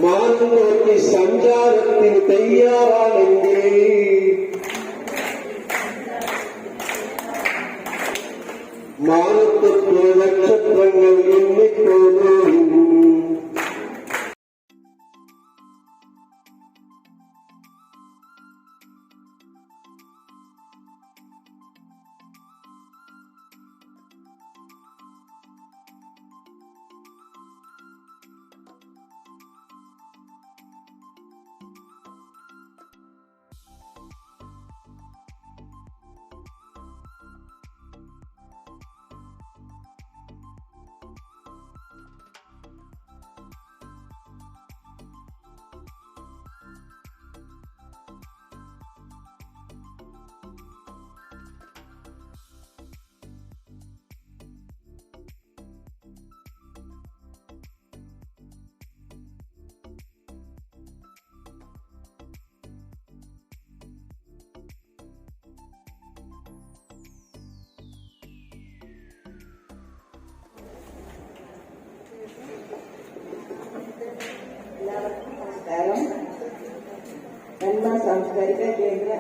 മാനം നോക്കി സഞ്ചാരത്തിന് തയ്യാറാണെങ്കിൽ മാനത്തെ നക്ഷത്രങ്ങൾ എണ്ണിക്കൊള്ളൂ. നന്മ സാംസ്കാരിക കേന്ദ്ര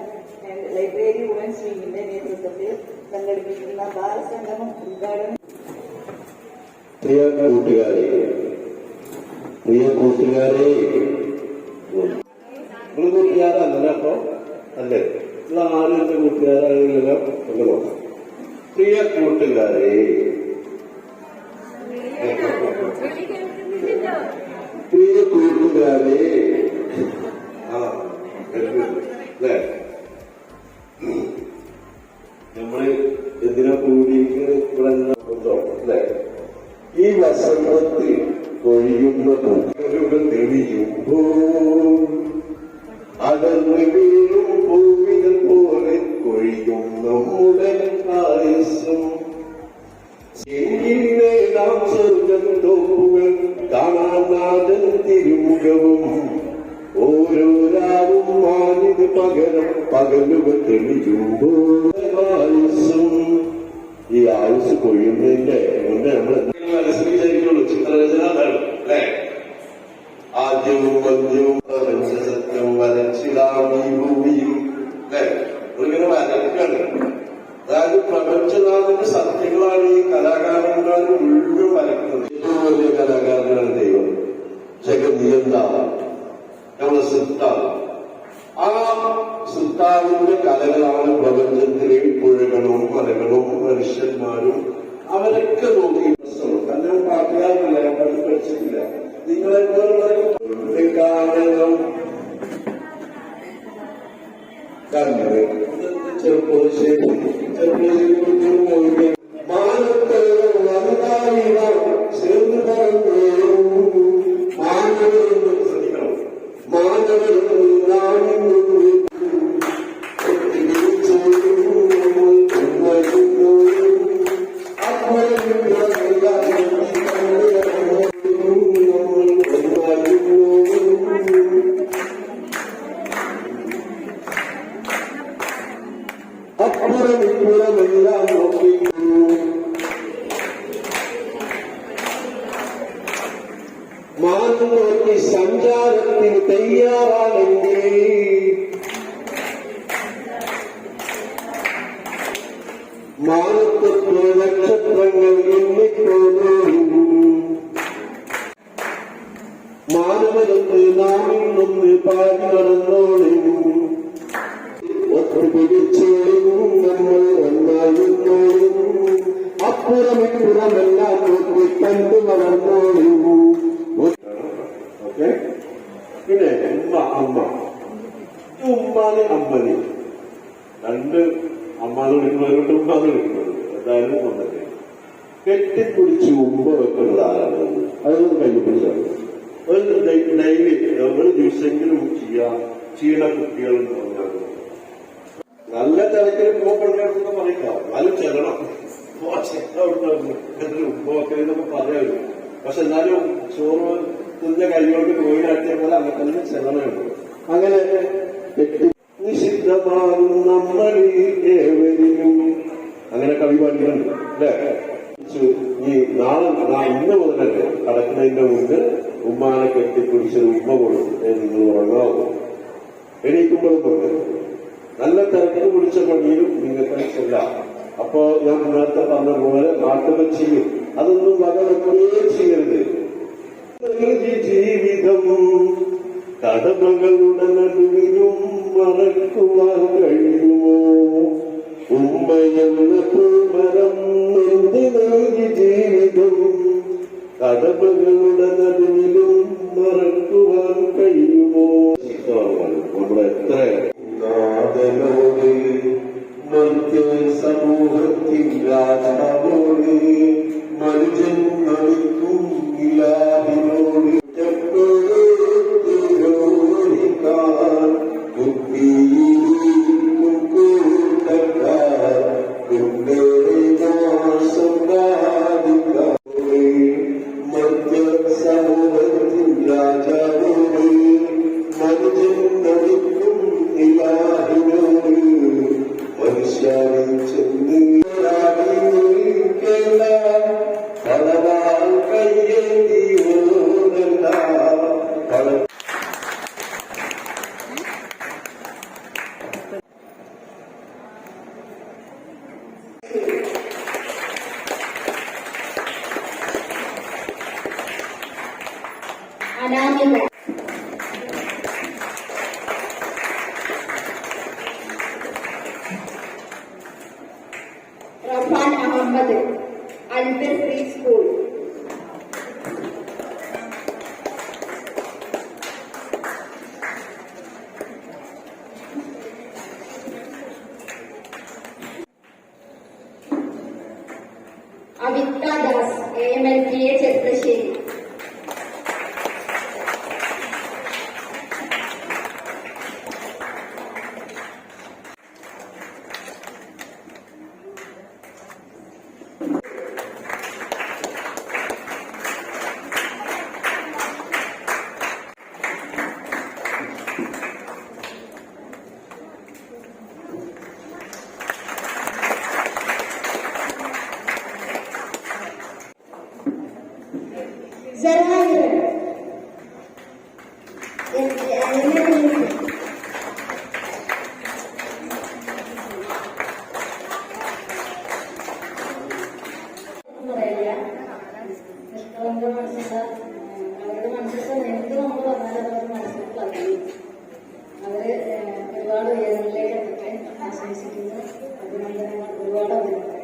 ലൈബ്രറി വുമൻസ് ലീഗിന്റെ നേതൃത്വത്തിൽ സംഘടിപ്പിക്കുന്ന ബാലസംഗമം ഉദ്ഘാടനം. പ്രിയ കൂട്ടുകാരെ നിങ്ങൾ കൂട്ടുകാരല്ല അപ്പൊ അല്ലേ? നിങ്ങൾ ആരും എന്റെ കൂട്ടുകാരാകില്ലല്ലോ എന്ന് നോക്കാം. പ്രിയ കൂട്ടുകാരെ, അല്ലേ? നമ്മള് എന്തിനാ കൂടിയിരിക്കുന്നോ അല്ലേ? ഈ വസന്തത്തിൽ കൊഴിയുന്ന പൂക്കളുടെ തെളിയുമ്പോൾ അകന്ന് വീഴും ഭൂമികൾ പോലെ കൊഴിയും നമ്മുടെ ആയുസ്സും. എങ്കിൽ നേടാം സ്വർഗം തോപ്പുകൾ കാണാൻ നാഥൻ തിരുമുഖവും. ഓരോ രാവും മാനിത് പകരം പകലുകൾ തെളിയുമ്പോൾ ആയുസ്സും. ഈ ആയുസ് കൊഴിയുന്നതിന്റെ മുന്നേ നമ്മൾ മനസ്സിലാക്കിയുള്ളൂ. ചിത്രരചന അതാണ് അല്ലേ? ആദ്യവും മധ്യവും പ്രപഞ്ച സത്യം വരച്ചിടാം ഈ ഭൂമിയും അല്ലേ? ഇങ്ങനെ വരക്കാണ്. അതായത് പ്രപഞ്ചനാഥന്റെ സത്യങ്ങളാണ് ഈ കലാകാരന്മാർ മുഴുവൻ വരക്കുന്നത്. ഏറ്റവും വലിയ കലാകാരനാണ് ദൈവം, ജഗന്നിയന്താവ്, നമ്മളെ സിദ്ധാവ്. ആ സിദ്ധാവിന്റെ കലകളാണ് പ്രപഞ്ചത്തിലെ പുഴകളും മലകളും മനുഷ്യന്മാരും. അവരൊക്കെ നോക്കി തന്നെ പാട്ടുകാരല്ല, ഞാൻ പഠിച്ചിട്ടില്ല. നിങ്ങളെ കാരണം ചെറുപ്പശ്ശേരി മാനത്തെ ചേർന്ന് പറഞ്ഞു മാനവരെന്ന് ശ്രദ്ധിക്കണം. മാനവരെന്ന് അപ്പുറമെല്ലാം നോക്കിക്കൂ. മാനം നോക്കി സഞ്ചാരത്തിന് തയ്യാറാണെങ്കിൽ മാനത്തെ നക്ഷത്രങ്ങൾ എണ്ണിക്കൊള്ളൂ. മാനവരെന്ന് നാം ഇന്നൊന്ന് പാടി നടന്നോളൂ. ഒത്തുപിടിച്ചോളും നമ്മൾ ഒന്നായിരുന്നോളും. അപ്പുറമിപ്പുറമെല്ലാം നോക്കി കണ്ടു വളർന്നോളും. ഓക്കെ. പിന്നെ ഉമ്മാന് അമ്മന് രണ്ട് അമ്മാന്ന് വിളിക്കുന്നവരുണ്ട്, ഉമ്മാന്ന് വിളിക്കുന്നത്. എന്തായാലും കൊണ്ടത് കെട്ടിപ്പിടിച്ച് ഉമ്മ വെക്കുന്നത് ആരാണ്? അതൊന്നും കൈപ്പിടിച്ചാണ്. ഡെയിലി ഒരു ദിവസമെങ്കിലും ചെയ്യണ കുട്ടികളുണ്ട്. നല്ല തിരക്കിൽ പോകപ്പെടുന്നതൊക്കെ പറയിക്കാം, എന്നാലും ചെല്ലണം. ഉപ്പൊക്കെ എന്നൊക്കെ പറയാമല്ലോ. പക്ഷെ എന്നാലും ചോറ് തിന്ന കൈകൊണ്ട് കോയിലാട്ടിയ പോലെ അങ്ങനെ തന്നെ ചെല്ലണമുണ്ട്. അങ്ങനെ നിഷിദ്ധമാകും നമ്മളിൽ ഏവരിലും അങ്ങനെ കവി പാടിക്കുന്നുണ്ട് അല്ലേ? ഈ നാളെ ഇന്ന് മുതലല്ലേ കടക്കുന്നതിന്റെ മുമ്പ് ഉമ്മാനെ കെട്ടിപ്പിടിച്ചൊരു ഉമ്മ കൊടുത്തിട്ട് നിങ്ങൾ ഉറങ്ങാവൂ. എണീക്കുമ്പോഴും കൊണ്ട് നല്ല തിരക്ക് പിടിച്ച പണിയിലും നിങ്ങൾക്ക് ചെല്ലാം. അപ്പോ ഞാൻ നേരത്തെ പറഞ്ഞ പോലെ നാട്ടുകൾ ചെയ്യും, അതൊന്നും വകവെക്കുകയും ചെയ്യരുത്. ജീവിതം കടമകളുടെ നടുവിലും മറക്കുവാൻ കഴിയുമോ? ഉമ്മയെന്ന പൂമരം എന്ത് നൽകി ജീവിതം കടമകളുടെ നടുവിലും മറക്കുവാൻ കഴിയുമോ? നമ്മുടെ എത്ര നാഥനോട് മധ്യ സമൂഹത്തിൽ രാജാവോട് മനുജൻ നടിക്കും ഇലാഹിനോട് Anamika Rafan Ahammed Albar pre school Avitha Das AMLPA Cheruppassery Jarahir അവരുടെ മനസ്സിൽ എന്ത് നമ്മൾ പറഞ്ഞാലും അവരുടെ മനസ്സിൽ പറഞ്ഞു. അവര് ഒരുപാട് ഉയരങ്ങളിലേക്ക് എത്തട്ടെ ആശംസിക്കുന്നു. അഭിനന്ദനങ്ങൾ ഒരുപാട് അഭിനന്ദനങ്ങൾ.